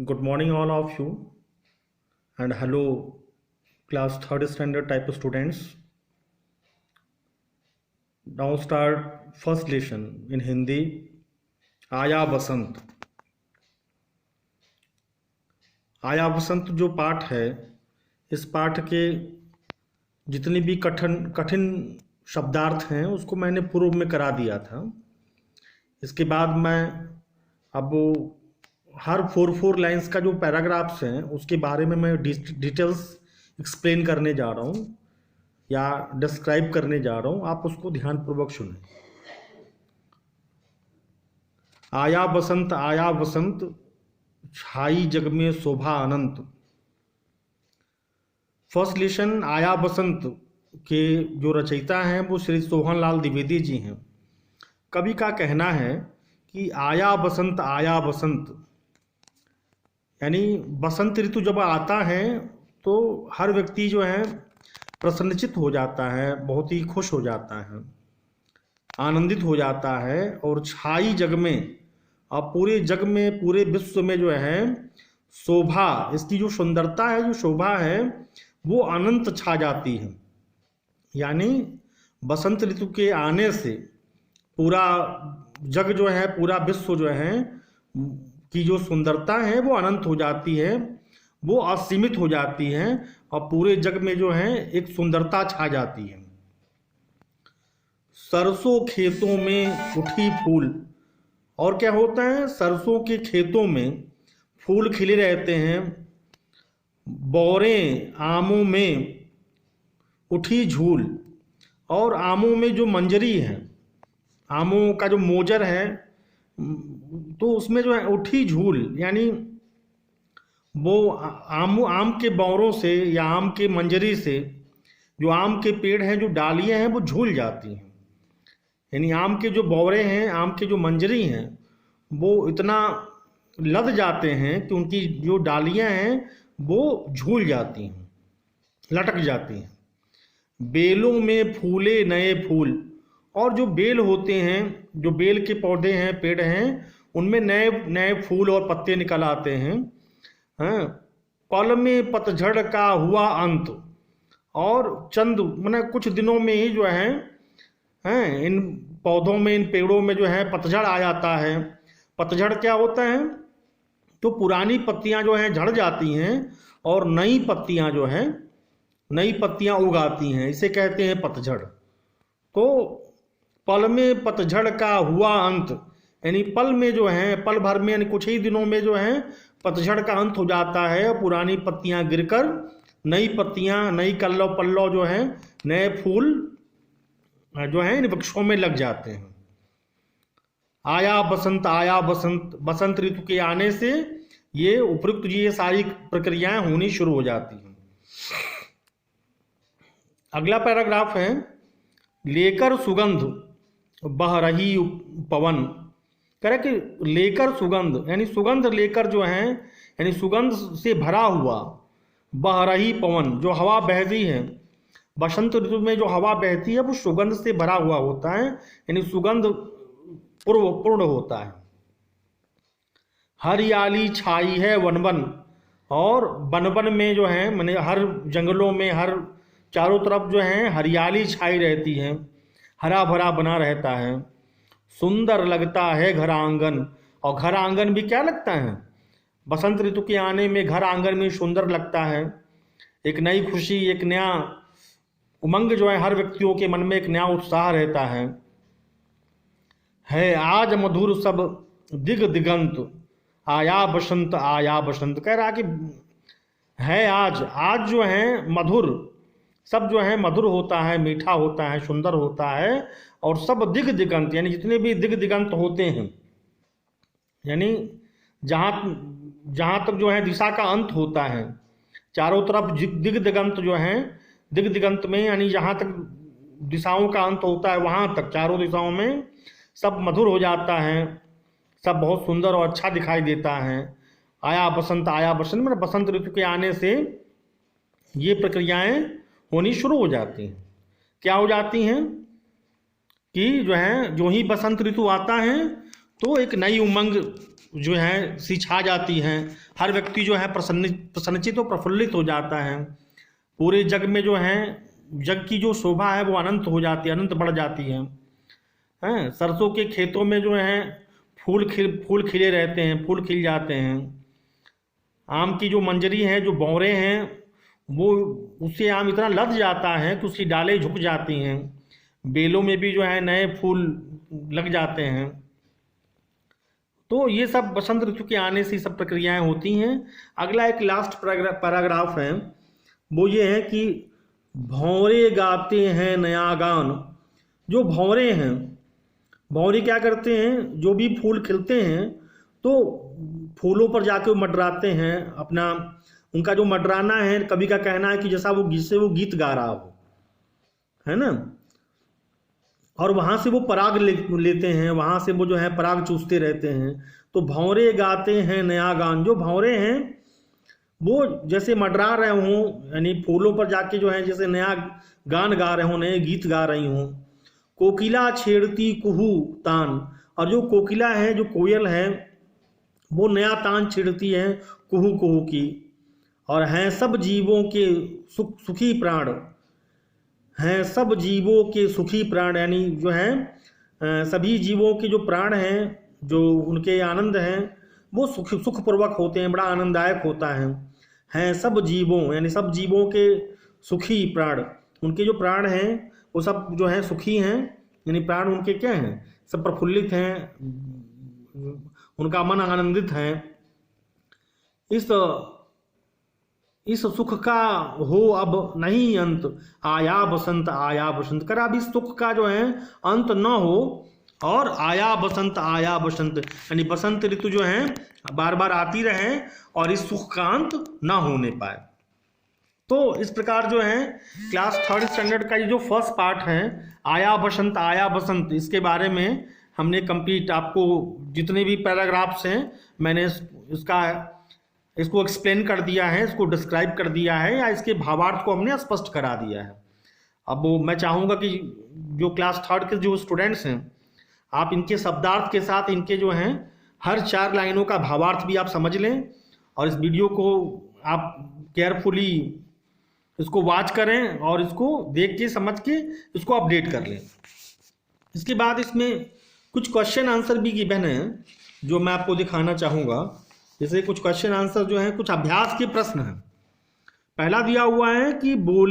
Good morning, all of you, and hello, class third standard type of students. Now start first lesson in Hindi. आया बसंत। आया बसंत जो पाठ है, इस पाठ के जितने भी कठिन कठिन शब्दार्थ हैं उसको मैंने पूर्व में करा दिया था। इसके बाद मैं अब हर फोर लाइंस का जो पैराग्राफ्स हैं उसके बारे में मैं डिटेल्स एक्सप्लेन करने जा रहा हूँ या डिस्क्राइब करने जा रहा हूँ। आप उसको ध्यानपूर्वक सुनें। आया बसंत छाई जग में शोभा अनंत। फर्स्ट लेसन आया बसंत के जो रचयिता हैं वो श्री सोहनलाल द्विवेदी जी हैं। कवि का कहना है कि आया बसंत यानी बसंत ऋतु जब आता है तो हर व्यक्ति जो है प्रसन्नचित हो जाता है, बहुत ही खुश हो जाता है, आनंदित हो जाता है। और छाई जग में, अब पूरे जग में, पूरे विश्व में जो है शोभा, इसकी जो सुंदरता है, जो शोभा है, वो अनंत छा जाती है। यानी बसंत ऋतु के आने से पूरा जग जो है, पूरा विश्व जो है की जो सुंदरता है वो अनंत हो जाती है, वो असीमित हो जाती है और पूरे जग में जो है एक सुंदरता छा जाती है। सरसों खेतों में उठी फूल, और क्या होता है, सरसों के खेतों में फूल खिले रहते हैं। बौरें आमों में उठी झूल, और आमों में जो मंजरी है, आमों का जो मोजर है, तो उसमें जो है उठी झूल, यानी वो आम के बौरों से या आम के मंजरी से, जो आम के पेड़ हैं, जो डालियां हैं, वो झूल जाती हैं। यानी आम के जो बौरे हैं, आम के जो मंजरी हैं, वो इतना लद जाते हैं कि उनकी जो डालियां हैं वो झूल जाती हैं, लटक जाती हैं। बेलों में फूले नए फूल, और जो बेल होते हैं, जो बेल के पौधे हैं, पेड़ हैं, उनमें नए नए फूल और पत्ते निकल आते हैं। हाँ, पल में पतझड़ का हुआ अंत, और चंद माने कुछ दिनों में ही जो है इन पौधों में, इन पेड़ों में जो है पतझड़ आ जाता है। पतझड़ क्या होता है, तो पुरानी पत्तियां जो हैं झड़ जाती हैं और नई पत्तियां जो हैं, नई पत्तियां उगाती हैं, इसे कहते हैं पतझड़। तो पल में पतझड़ का हुआ अंत, यानी पल में जो है, पल भर में, यानी कुछ ही दिनों में जो है पतझड़ का अंत हो जाता है और पुरानी पत्तियां गिरकर नई पत्तियां, नई कल्लव पल्लव जो है, नए फूल जो हैं इन वृक्षों में लग जाते हैं। आया बसंत, बसंत ऋतु के आने से ये उपयुक्त ये सारी प्रक्रियाएं होनी शुरू हो जाती हैं। अगला पैराग्राफ है, लेकर सुगंध बह रही पवन। कह रहे कि लेकर सुगंध, यानी सुगंध लेकर जो है, यानी सुगंध से भरा हुआ, बह रही पवन, जो हवा बहती है, बसंत ऋतु में जो हवा बहती है वो सुगंध से भरा हुआ होता है, यानी सुगंध पूर्ण होता है। हरियाली छाई है वन, और वन में जो है, माने हर जंगलों में, हर चारों तरफ जो है हरियाली छाई रहती है, हरा भरा बना रहता है। सुंदर लगता है घर आंगन, और घर आंगन भी क्या लगता है, बसंत ऋतु के आने में घर आंगन में सुंदर लगता है। एक नई खुशी, एक नया उमंग जो है हर व्यक्तियों के मन में, एक नया उत्साह रहता है आज मधुर सब दिगंत, आया बसंत। कह रहा कि है आज जो है मधुर, सब जो है मधुर होता है, मीठा होता है, सुंदर होता है। और सब दिगंत, यानी जितने भी दिगंत होते हैं, यानी जहाँ तक जो है दिशा का अंत होता है, चारों तरफ दिगंत जो है, दिगंत में यानी जहाँ तक दिशाओं का अंत होता है वहाँ तक, चारों दिशाओं में सब मधुर हो जाता है, सब बहुत सुंदर और अच्छा दिखाई देता है। आया बसंत मतलब बसंत ऋतु के आने से ये प्रक्रियाएं होनी शुरू हो जाती हैं। क्या हो जाती हैं कि जो है, जो ही बसंत ऋतु आता है तो एक नई उमंग जो है सी छा जाती हैं, हर व्यक्ति जो है प्रसन्नचित और प्रफुल्लित हो जाता है। पूरे जग में जो है जग की जो शोभा है वो अनंत हो जाती है, अनंत बढ़ जाती है। हैं, सरसों के खेतों में जो है फूल खिले रहते हैं, फूल खिल जाते हैं। आम की जो मंजरी है, जो बौरे हैं, वो उससे आम इतना लद जाता है कि उसकी डालें झुक जाती हैं। बेलों में भी जो है नए फूल लग जाते हैं। तो ये सब बसंत ऋतु के आने से सब प्रक्रियाएं होती हैं। अगला एक लास्ट पैराग्राफ है, वो ये है कि भौरे गाते हैं नया गान। जो भौरे हैं, भौरे क्या करते हैं, जो भी फूल खिलते हैं तो फूलों पर जाके वो मंडराते हैं अपना। उनका जो मंडराना है, कवि का कहना है कि जैसा वो गीत गा रहा हो, है ना। और वहाँ से वो पराग लेते हैं, वहाँ से वो जो है पराग चूसते रहते हैं। तो भौरे गाते हैं नया गान। जो भौरे हैं वो जैसे मंडरा रहे हों, यानी फूलों पर जाके जो है जैसे नया गान गा रहे हों, नए गीत गा रही हों। कोकिला छेड़ती कुहू तान। और जो कोकिला है, जो कोयल है, वो नया तान छेड़ती है कुहू कुहू की। और हैं सब जीवों के सुखी प्राण, हैं सब जीवों के सुखी प्राण, यानी जो हैं सभी जीवों के जो प्राण हैं, जो उनके आनंद हैं, वो सुखपूर्वक होते हैं, बड़ा आनंददायक होता है। हैं सब जीवों, यानी सब जीवों के सुखी प्राण, उनके जो प्राण हैं वो सब जो हैं सुखी हैं, यानी प्राण उनके क्या हैं, सब प्रफुल्लित हैं, उनका मन आनंदित है। इस सुख का हो अब नहीं अंत, आया बसंत आया बसंत। कर अब इस सुख का जो है अंत न हो, और आया बसंत आया बसंत, यानी बसंत ऋतु जो है बार बार आती रहे और इस सुख का अंत ना होने पाए। तो इस प्रकार जो है क्लास 3rd स्टैंडर्ड का ये जो फर्स्ट पार्ट है, आया बसंत, इसके बारे में हमने कंप्लीट आपको जितने भी पैराग्राफ्स हैं मैंने इसको एक्सप्लेन कर दिया है, इसको डिस्क्राइब कर दिया है, या इसके भावार्थ को हमने स्पष्ट करा दिया है। अब मैं चाहूँगा कि जो क्लास 3rd के जो स्टूडेंट्स हैं, आप इनके शब्दार्थ के साथ इनके जो हैं हर 4 लाइनों का भावार्थ भी आप समझ लें, और इस वीडियो को आप केयरफुली इसको वॉच करें और इसको देख के समझ के इसको अपडेट कर लें। इसके बाद इसमें कुछ क्वेश्चन आंसर भी गिवन है जो मैं आपको दिखाना चाहूँगा। जैसे कुछ क्वेश्चन आंसर जो है, कुछ अभ्यास के प्रश्न हैं। पहला दिया हुआ है कि बोली